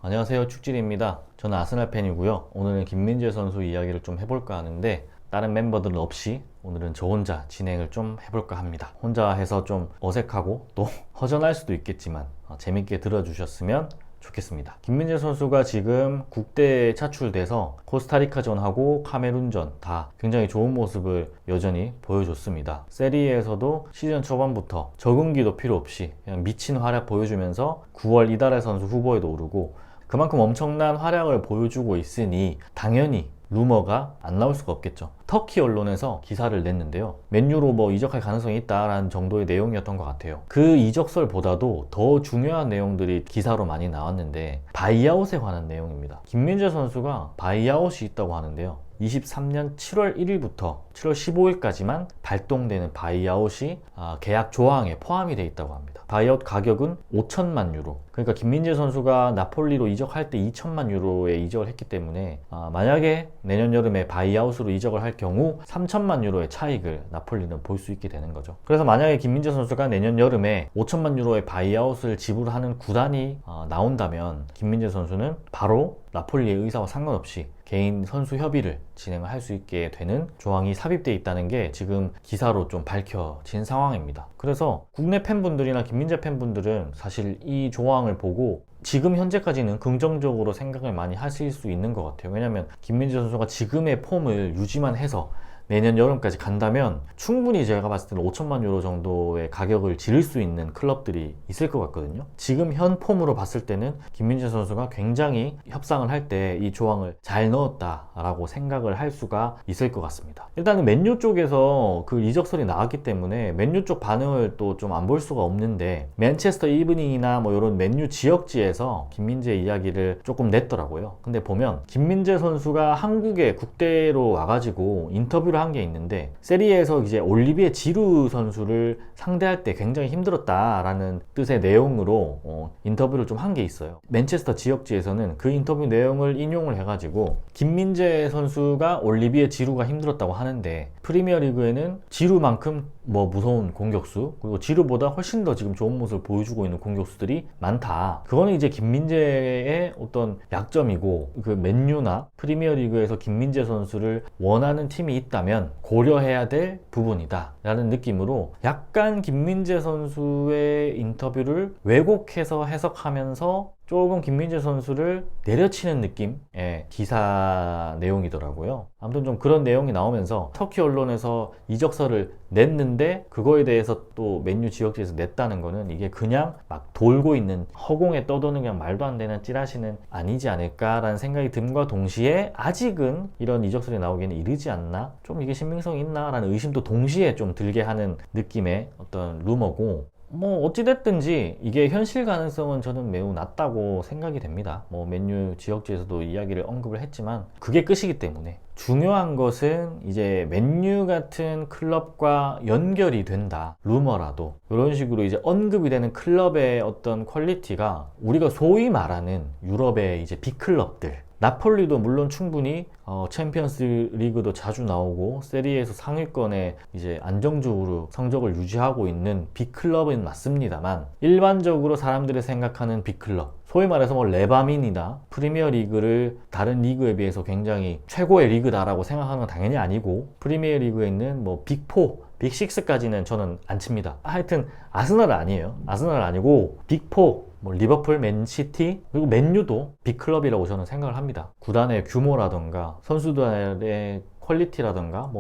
안녕하세요, 축질입니다. 저는 아스날 팬이고요. 오늘은 김민재 선수 이야기를 좀 해볼까 하는데 다른 멤버들은 없이 오늘은 저 혼자 진행을 좀 해볼까 합니다. 혼자 해서 좀 어색하고 또 허전할 수도 있겠지만 재밌게 들어주셨으면 좋겠습니다. 김민재 선수가 지금 국대에 차출돼서 코스타리카전하고 카메룬전 다 굉장히 좋은 모습을 여전히 보여줬습니다. 세리에에서도 시즌 초반부터 적응기도 필요 없이 그냥 미친 활약 보여주면서 9월 이달의 선수 후보에도 오르고 그만큼 엄청난 활약을 보여주고 있으니 당연히 루머가 안 나올 수가 없겠죠. 터키 언론에서 기사를 냈는데요. 맨유로 이적할 가능성이 있다라는 정도의 내용이었던 것 같아요. 그 이적설보다도 더 중요한 내용들이 기사로 많이 나왔는데 바이아웃에 관한 내용입니다. 김민재 선수가 바이아웃이 있다고 하는데요. 23년 7월 1일부터 7월 15일까지만 발동되는 바이아웃이 계약 조항에 포함이 되어 있다고 합니다. 바이아웃 가격은 5천만 유로. 그러니까 김민재 선수가 나폴리로 이적할 때 2천만 유로에 이적을 했기 때문에 만약에 내년 여름에 바이아웃으로 이적을 할 경우 3천만 유로의 차익을 나폴리는 볼 수 있게 되는 거죠. 그래서 만약에 김민재 선수가 내년 여름에 5천만 유로의 바이아웃을 지불하는 구단이 나온다면 김민재 선수는 바로 나폴리의 의사와 상관없이 개인 선수 협의를 진행을 할 수 있게 되는 조항이 삽입되어 있다는 게 지금 기사로 좀 밝혀진 상황입니다. 그래서 국내 팬분들이나 김민재 팬분들은 사실 이 조항을 보고 지금 현재까지는 긍정적으로 생각을 많이 하실 수 있는 것 같아요. 왜냐면 김민재 선수가 지금의 폼을 유지만 해서 내년 여름까지 간다면 충분히 제가 봤을 때는 5천만 유로 정도의 가격을 지를 수 있는 클럽들이 있을 것 같거든요. 지금 현 폼으로 봤을 때는 김민재 선수가 굉장히 협상을 할 때 이 조항을 잘 넣었다라고 생각을 할 수가 있을 것 같습니다. 일단은 맨유 쪽에서 그 이적설이 나왔기 때문에 맨유 쪽 반응을 또 좀 안 볼 수가 없는데 맨체스터 이브닝이나 이런 맨유 지역지에서 김민재 이야기를 조금 냈더라고요. 근데 보면 김민재 선수가 한국에 국대로 와가지고 인터뷰를 한 게 있는데 세리에에서 이제 올리비에 지루 선수를 상대할 때 굉장히 힘들었다라는 뜻의 내용으로 인터뷰를 좀 한 게 있어요. 맨체스터 지역지에서는 그 인터뷰 내용을 인용을 해가지고 김민재 선수가 올리비에 지루가 힘들었다고 하는데 프리미어리그에는 지루만큼 무서운 공격수 그리고 지루보다 훨씬 더 지금 좋은 모습을 보여주고 있는 공격수들이 많다. 그거는 이제 김민재의 어떤 약점이고 그 맨유나 프리미어리그에서 김민재 선수를 원하는 팀이 있다면 고려해야 될 부분이다 라는 느낌으로 약간 김민재 선수의 인터뷰를 왜곡해서 해석하면서 조금 김민재 선수를 내려치는 느낌의 기사 내용이더라고요. 아무튼 좀 그런 내용이 나오면서 터키 언론에서 이적설을 냈는데 그거에 대해서 또 맨유 지역지에서 냈다는 거는 이게 그냥 막 돌고 있는 허공에 떠도는 그냥 말도 안 되는 찌라시는 아니지 않을까라는 생각이 듦과 동시에 아직은 이런 이적설이 나오기에는 이르지 않나? 좀 이게 신빙성이 있나? 라는 의심도 동시에 좀 들게 하는 느낌의 어떤 루머고 어찌됐든지 이게 현실 가능성은 저는 매우 낮다고 생각이 됩니다. 맨유 지역지에서도 이야기를 언급을 했지만 그게 끝이기 때문에 중요한 것은 이제 맨유 같은 클럽과 연결이 된다. 루머라도 이런 식으로 이제 언급이 되는 클럽의 어떤 퀄리티가 우리가 소위 말하는 유럽의 이제 빅클럽들 나폴리도 물론 충분히 챔피언스 리그도 자주 나오고 세리에에서 상위권에 이제 안정적으로 성적을 유지하고 있는 빅클럽은 맞습니다만 일반적으로 사람들이 생각하는 빅클럽 소위 말해서 레바민이나 프리미어 리그를 다른 리그에 비해서 굉장히 최고의 리그다라고 생각하는 건 당연히 아니고 프리미어 리그에 있는 빅4, 빅6까지는 저는 안 칩니다. 하여튼 아스날은 아니에요. 아스날은 아니고 빅4 리버풀, 맨시티, 그리고 맨유도 빅클럽이라고 저는 생각을 합니다. 구단의 규모라던가 선수들의 퀄리티라던가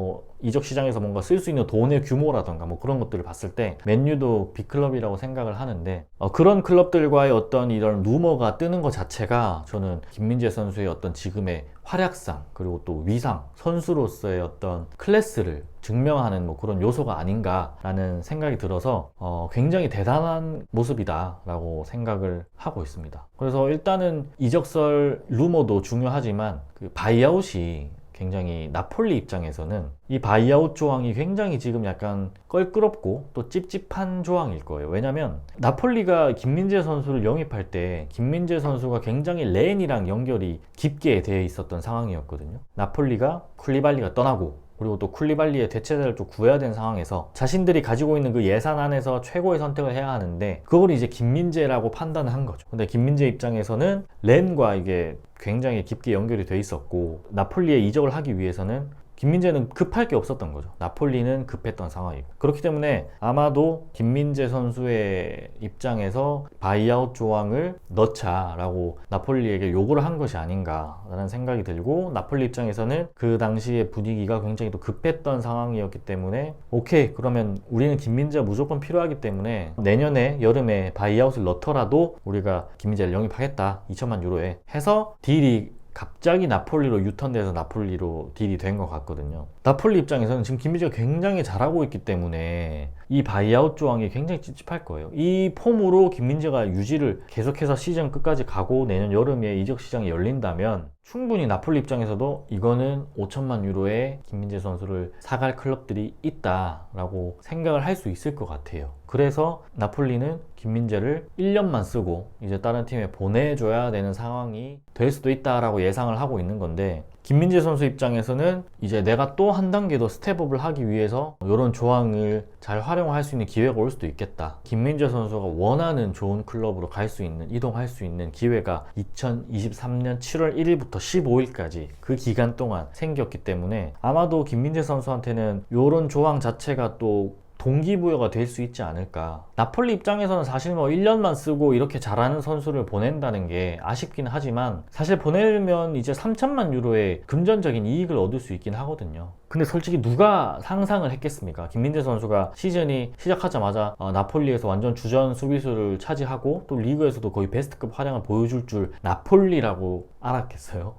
이적 시장에서 뭔가 쓸 수 있는 돈의 규모라던가 그런 것들을 봤을 때 맨유도 빅클럽이라고 생각을 하는데 그런 클럽들과의 어떤 이런 루머가 뜨는 것 자체가 저는 김민재 선수의 어떤 지금의 활약상 그리고 또 위상 선수로서의 어떤 클래스를 증명하는 그런 요소가 아닌가라는 생각이 들어서 굉장히 대단한 모습이다 라고 생각을 하고 있습니다. 그래서 일단은 이적설 루머도 중요하지만 그 바이아웃이 굉장히 나폴리 입장에서는 이 바이아웃 조항이 굉장히 지금 약간 껄끄럽고 또 찝찝한 조항일 거예요. 왜냐면 나폴리가 김민재 선수를 영입할 때 김민재 선수가 굉장히 렌이랑 연결이 깊게 되어 있었던 상황이었거든요. 나폴리가 쿨리발리가 떠나고 그리고 또 쿨리발리의 대체자를 좀 구해야 되는 상황에서 자신들이 가지고 있는 그 예산 안에서 최고의 선택을 해야 하는데 그걸 이제 김민재라고 판단을 한 거죠. 근데 김민재 입장에서는 렌과 이게 굉장히 깊게 연결이 돼 있었고 나폴리에 이적을 하기 위해서는 김민재는 급할 게 없었던 거죠. 나폴리는 급했던 상황이고. 그렇기 때문에 아마도 김민재 선수의 입장에서 바이아웃 조항을 넣자라고 나폴리에게 요구를 한 것이 아닌가라는 생각이 들고, 나폴리 입장에서는 그 당시의 분위기가 굉장히 또 급했던 상황이었기 때문에 오케이, 그러면 우리는 김민재가 무조건 필요하기 때문에 내년에 여름에 바이아웃을 넣더라도 우리가 김민재를 영입하겠다, 2천만 유로에 해서 딜이 갑자기 나폴리로 유턴돼서 나폴리로 딜이 된 것 같거든요. 나폴리 입장에서는 지금 김민재가 굉장히 잘하고 있기 때문에 이 바이아웃 조항이 굉장히 찝찝할 거예요. 이 폼으로 김민재가 유지를 계속해서 시즌 끝까지 가고 내년 여름에 이적 시장이 열린다면 충분히 나폴리 입장에서도 이거는 5천만 유로에 김민재 선수를 사갈 클럽들이 있다라고 생각을 할 수 있을 것 같아요. 그래서 나폴리는 김민재를 1년만 쓰고 이제 다른 팀에 보내줘야 되는 상황이 될 수도 있다라고 예상을 하고 있는 건데, 김민재 선수 입장에서는 이제 내가 또 한 단계 더 스텝업을 하기 위해서 이런 조항을 잘 활용할 수 있는 기회가 올 수도 있겠다. 김민재 선수가 원하는 좋은 클럽으로 갈 수 있는, 이동할 수 있는 기회가 2023년 7월 1일부터 15일까지 그 기간 동안 생겼기 때문에 아마도 김민재 선수한테는 이런 조항 자체가 또 동기부여가 될 수 있지 않을까. 나폴리 입장에서는 사실 뭐 1년만 쓰고 이렇게 잘하는 선수를 보낸다는 게 아쉽긴 하지만 사실 보내면 이제 3천만 유로의 금전적인 이익을 얻을 수 있긴 하거든요. 근데 솔직히 누가 상상을 했겠습니까? 김민재 선수가 시즌이 시작하자마자 나폴리에서 완전 주전 수비수를 차지하고 또 리그에서도 거의 베스트급 활약을 보여줄 줄 나폴리라고 알았겠어요?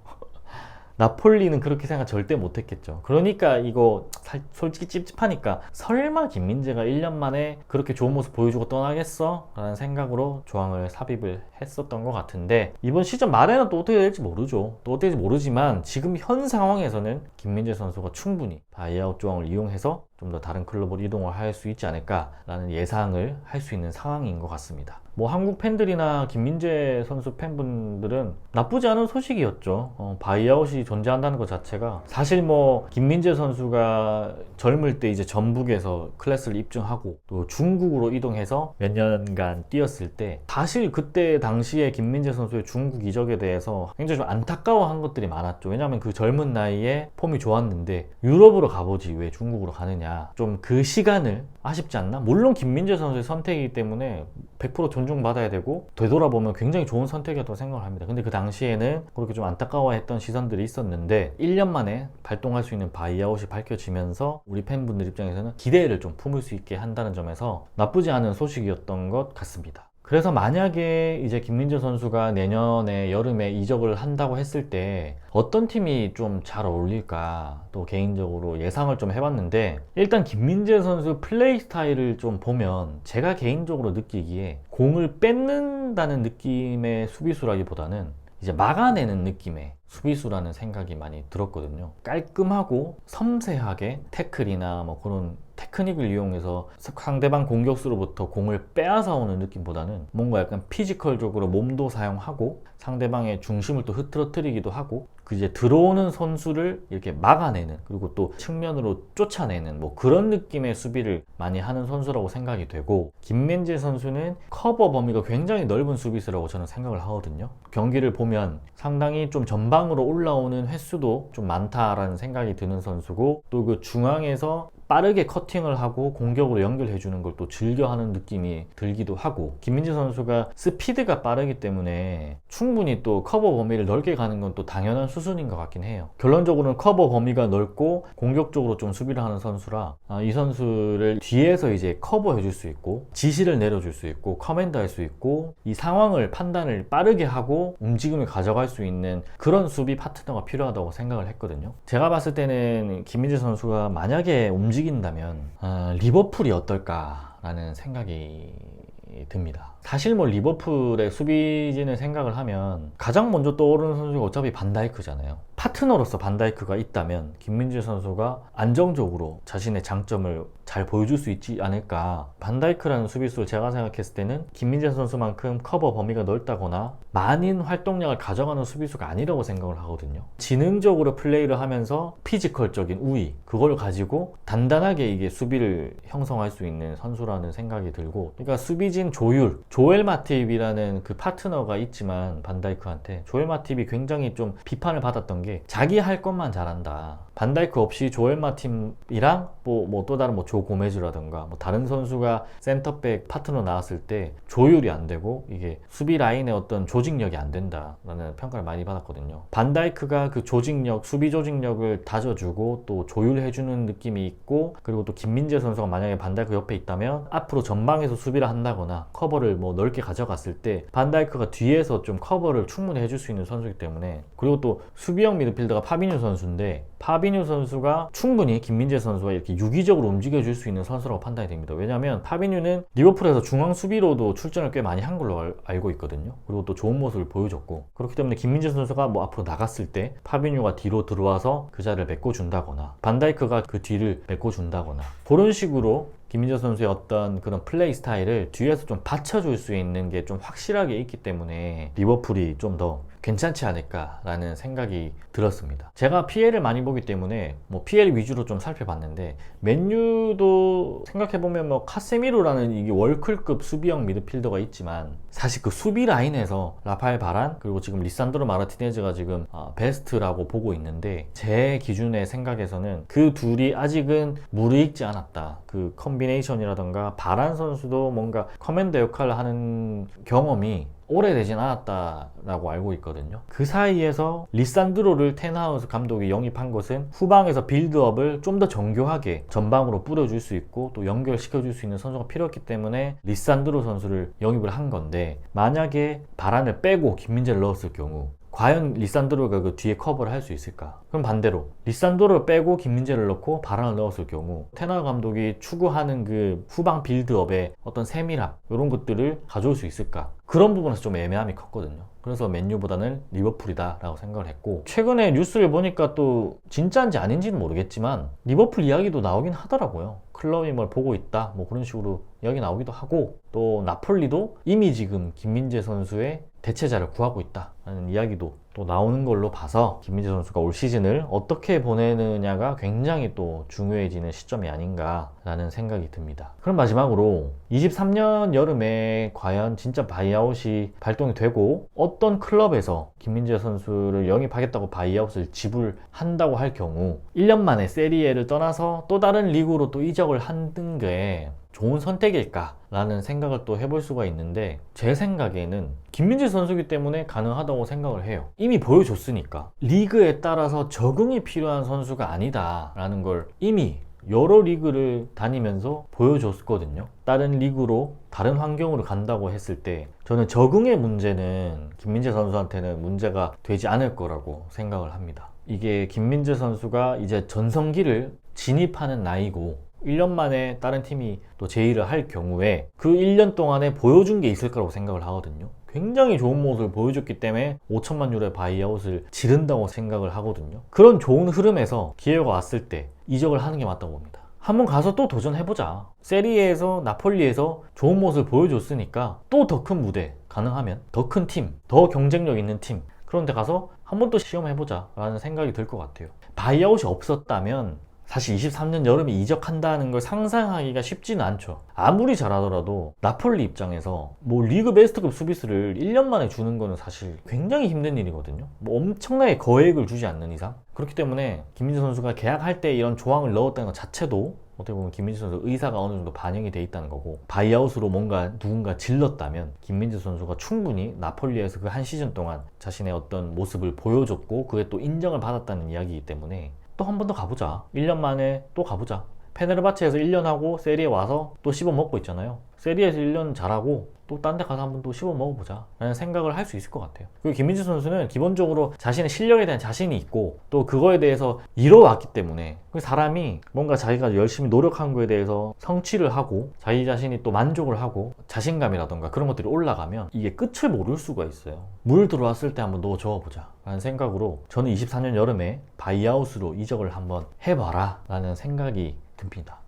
나폴리는 그렇게 생각 절대 못했겠죠. 그러니까 이거 솔직히 찝찝하니까 설마 김민재가 1년 만에 그렇게 좋은 모습 보여주고 떠나겠어? 라는 생각으로 조항을 삽입을 했었던 것 같은데, 이번 시즌 말에는 또 어떻게 될지 모르죠. 또 어떻게 될지 모르지만 지금 현 상황에서는 김민재 선수가 충분히 바이아웃 조항을 이용해서 좀 더 다른 클럽으로 이동을 할 수 있지 않을까라는 예상을 할 수 있는 상황인 것 같습니다. 뭐 한국 팬들이나 김민재 선수 팬분들은 나쁘지 않은 소식이었죠. 바이아웃이 존재한다는 것 자체가, 사실 뭐 김민재 선수가 젊을 때 이제 전북에서 클래스를 입증하고 또 중국으로 이동해서 몇 년간 뛰었을 때 사실 그때 당시에 김민재 선수의 중국 이적에 대해서 굉장히 좀 안타까워한 것들이 많았죠. 왜냐하면 그 젊은 나이에 폼이 좋았는데 유럽으로 가보지 왜 중국으로 가느냐, 좀 그 시간을 아쉽지 않나? 물론 김민재 선수의 선택이기 때문에 100% 존중받아야 되고 되돌아보면 굉장히 좋은 선택이었다고 생각을 합니다. 근데 그 당시에는 그렇게 좀 안타까워했던 시선들이 있었는데 1년 만에 발동할 수 있는 바이아웃이 밝혀지면서 우리 팬분들 입장에서는 기대를 좀 품을 수 있게 한다는 점에서 나쁘지 않은 소식이었던 것 같습니다. 그래서 만약에 이제 김민재 선수가 내년에 여름에 이적을 한다고 했을 때 어떤 팀이 좀 잘 어울릴까 또 개인적으로 예상을 좀 해봤는데, 일단 김민재 선수 플레이 스타일을 좀 보면 제가 개인적으로 느끼기에 공을 뺏는다는 느낌의 수비수라기보다는 이제 막아내는 느낌의 수비수라는 생각이 많이 들었거든요. 깔끔하고 섬세하게 태클이나 뭐 그런 테크닉을 이용해서 상대방 공격수로부터 공을 빼앗아 오는 느낌보다는 뭔가 약간 피지컬적으로 몸도 사용하고 상대방의 중심을 또 흐트러뜨리기도 하고 그 이제 들어오는 선수를 이렇게 막아내는, 그리고 또 측면으로 쫓아내는 뭐 그런 느낌의 수비를 많이 하는 선수라고 생각이 되고, 김민재 선수는 커버 범위가 굉장히 넓은 수비수라고 저는 생각을 하거든요. 경기를 보면 상당히 좀 전방으로 올라오는 횟수도 좀 많다라는 생각이 드는 선수고, 또 그 중앙에서 빠르게 커팅을 하고 공격으로 연결해주는 걸 또 즐겨하는 느낌이 들기도 하고, 김민재 선수가 스피드가 빠르기 때문에 충분히 또 커버 범위를 넓게 가는 건 또 당연한 수순인 것 같긴 해요. 결론적으로는 커버 범위가 넓고 공격적으로 좀 수비를 하는 선수라 이 선수를 뒤에서 이제 커버해줄 수 있고 지시를 내려줄 수 있고 커맨드 할 수 있고 이 상황을 판단을 빠르게 하고 움직임을 가져갈 수 있는 그런 수비 파트너가 필요하다고 생각을 했거든요. 제가 봤을 때는 김민재 선수가 만약에 움직인다면 리버풀이 어떨까라는 생각이 듭니다. 사실 뭐 리버풀의 수비진을 생각을 하면 가장 먼저 떠오르는 선수가 어차피 반다이크잖아요. 파트너로서 반다이크가 있다면 김민재 선수가 안정적으로 자신의 장점을 잘 보여줄 수 있지 않을까. 반다이크라는 수비수를 제가 생각했을 때는 김민재 선수만큼 커버 범위가 넓다거나 많은 활동량을 가져가는 수비수가 아니라고 생각을 하거든요. 지능적으로 플레이를 하면서 피지컬적인 우위, 그걸 가지고 단단하게 이게 수비를 형성할 수 있는 선수라는 생각이 들고, 그러니까 수비진 조율, 조엘 마팁이라는 그 파트너가 있지만 반다이크한테 조엘 마팁이 굉장히 좀 비판을 받았던 게 자기 할 것만 잘한다. 반다이크 없이 조엘 마팁이랑 뭐 또 다른 조 고메즈라든가 다른 선수가 센터백 파트너 나왔을 때 조율이 안 되고 이게 수비 라인의 어떤 조직력이 안 된다라는 평가를 많이 받았거든요. 반다이크가 그 조직력, 수비 조직력을 다져주고 또 조율해주는 느낌이 있고, 그리고 또 김민재 선수가 만약에 반다이크 옆에 있다면 앞으로 전방에서 수비를 한다거나 커버를 넓게 가져갔을 때 반다이크가 뒤에서 좀 커버를 충분히 해줄 수 있는 선수이기 때문에, 그리고 또 수비형 미드필더가 파비뉴 선수인데 파비뉴 선수가 충분히 김민재 선수와 이렇게 유기적으로 움직여줄 수 있는 선수라고 판단이 됩니다. 왜냐하면 파비뉴는 리버풀에서 중앙 수비로도 출전을 꽤 많이 한 걸로 알고 있거든요. 그리고 또 좋은 모습을 보여줬고, 그렇기 때문에 김민재 선수가 앞으로 나갔을 때 파비뉴가 뒤로 들어와서 그 자리를 메꿔준다거나 반다이크가 그 뒤를 메꿔준다거나 그런 식으로 김민재 선수의 어떤 그런 플레이 스타일을 뒤에서 좀 받쳐줄 수 있는 게 좀 확실하게 있기 때문에 리버풀이 좀 더 괜찮지 않을까라는 생각이 들었습니다. 제가 PL을 많이 보기 때문에 PL 위주로 좀 살펴봤는데, 맨유도 생각해보면 카세미로라는 이게 월클급 수비형 미드필더가 있지만 사실 그 수비 라인에서 라파엘 바란 그리고 지금 리산드로 마르티네즈가 지금 베스트라고 보고 있는데, 제 기준의 생각에서는 그 둘이 아직은 무르익지 않았다. 그 콤비네이션이라던가 바란 선수도 뭔가 커맨더 역할을 하는 경험이 오래되진 않았다라고 알고 있거든요. 그 사이에서 리산드로를 텐하우스 감독이 영입한 것은 후방에서 빌드업을 좀 더 정교하게 전방으로 뿌려줄 수 있고 또 연결시켜줄 수 있는 선수가 필요했기 때문에 리산드로 선수를 영입을 한 건데, 만약에 바란을 빼고 김민재를 넣었을 경우 과연 리산드로가 그 뒤에 커버를 할 수 있을까? 그럼 반대로 리산드로를 빼고 김민재를 넣고 바란을 넣었을 경우 테나 감독이 추구하는 그 후방 빌드업의 어떤 세밀함, 이런 것들을 가져올 수 있을까? 그런 부분에서 좀 애매함이 컸거든요. 그래서 맨유보다는 리버풀이다 라고 생각을 했고, 최근에 뉴스를 보니까 또 진짜인지 아닌지는 모르겠지만 리버풀 이야기도 나오긴 하더라고요. 클럽이 뭘 보고 있다 그런 식으로 이야기 나오기도 하고, 또 나폴리도 이미 지금 김민재 선수의 대체자를 구하고 있다 라는 이야기도 또 나오는 걸로 봐서 김민재 선수가 올 시즌을 어떻게 보내느냐가 굉장히 또 중요해지는 시점이 아닌가 라는 생각이 듭니다. 그럼 마지막으로 23년 여름에 과연 진짜 바이아웃이 발동이 되고 어떤 클럽에서 김민재 선수를 영입하겠다고 바이아웃을 지불한다고 할 경우 1년 만에 세리에를 떠나서 또 다른 리그로 또 이적을 하는 게 좋은 선택일까? 라는 생각을 또 해볼 수가 있는데, 제 생각에는 김민재 선수이기 때문에 가능하다고 생각을 해요. 이미 보여줬으니까. 리그에 따라서 적응이 필요한 선수가 아니다 라는 걸 이미 여러 리그를 다니면서 보여줬거든요. 다른 리그로 다른 환경으로 간다고 했을 때 저는 적응의 문제는 김민재 선수한테는 문제가 되지 않을 거라고 생각을 합니다. 이게 김민재 선수가 이제 전성기를 진입하는 나이고 1년 만에 다른 팀이 또 제의를 할 경우에 그 1년 동안에 보여준 게 있을 거라고 생각을 하거든요. 굉장히 좋은 모습을 보여줬기 때문에 5천만 유로의 바이아웃을 지른다고 생각을 하거든요. 그런 좋은 흐름에서 기회가 왔을 때 이적을 하는 게 맞다고 봅니다. 한번 가서 또 도전해보자. 세리에에서 나폴리에서 좋은 모습을 보여줬으니까 또 더 큰 무대, 가능하면 더 큰 팀, 더 경쟁력 있는 팀, 그런 데 가서 한 번 또 시험해보자 라는 생각이 들 것 같아요. 바이아웃이 없었다면 사실 23년 여름에 이적한다는 걸 상상하기가 쉽지는 않죠. 아무리 잘하더라도 나폴리 입장에서 리그 베스트급 수비수를 1년 만에 주는 거는 사실 굉장히 힘든 일이거든요. 엄청나게 거액을 주지 않는 이상. 그렇기 때문에 김민재 선수가 계약할 때 이런 조항을 넣었다는 것 자체도 어떻게 보면 김민재 선수 의사가 어느 정도 반영이 돼 있다는 거고, 바이아웃으로 뭔가 누군가 질렀다면 김민재 선수가 충분히 나폴리에서 그 한 시즌 동안 자신의 어떤 모습을 보여줬고 그게 또 인정을 받았다는 이야기이기 때문에 또 한 번 더 가보자. 1년 만에 또 가보자. 페네르바체에서 1년 하고 세리에 와서 또 씹어 먹고 있잖아요. 세리에서 1년 잘하고 또 딴 데 가서 한번 또 씹어 먹어보자 라는 생각을 할 수 있을 것 같아요. 그리고 김민재 선수는 기본적으로 자신의 실력에 대한 자신이 있고 또 그거에 대해서 이뤄왔기 때문에 그 사람이 뭔가 자기가 열심히 노력한 거에 대해서 성취를 하고 자기 자신이 또 만족을 하고 자신감이라던가 그런 것들이 올라가면 이게 끝을 모를 수가 있어요. 물 들어왔을 때 한번 너 저어보자 라는 생각으로 저는 24년 여름에 바이아웃으로 이적을 한번 해봐라 라는 생각이 듭니다.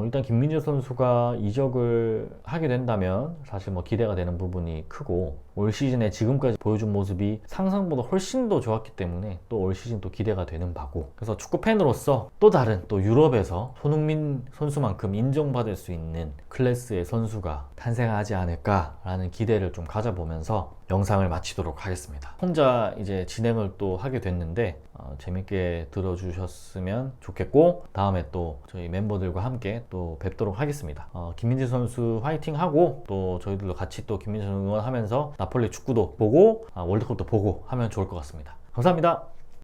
일단 김민재 선수가 이적을 하게 된다면 사실 뭐 기대가 되는 부분이 크고 올 시즌에 지금까지 보여준 모습이 상상보다 훨씬 더 좋았기 때문에 또 올 시즌 또 기대가 되는 바고, 그래서 축구 팬으로서 또 다른 또 유럽에서 손흥민 선수만큼 인정받을 수 있는 클래스의 선수가 탄생하지 않을까라는 기대를 좀 가져보면서 영상을 마치도록 하겠습니다. 혼자 이제 진행을 또 하게 됐는데 재밌게 들어주셨으면 좋겠고 다음에 또 저희 멤버들과 함께 또 뵙도록 하겠습니다. 김민재 선수 화이팅 하고 또 저희들도 같이 또 김민재 선수 응원하면서 나폴리 축구도 보고 월드컵도 보고 하면 좋을 것 같습니다. 감사합니다.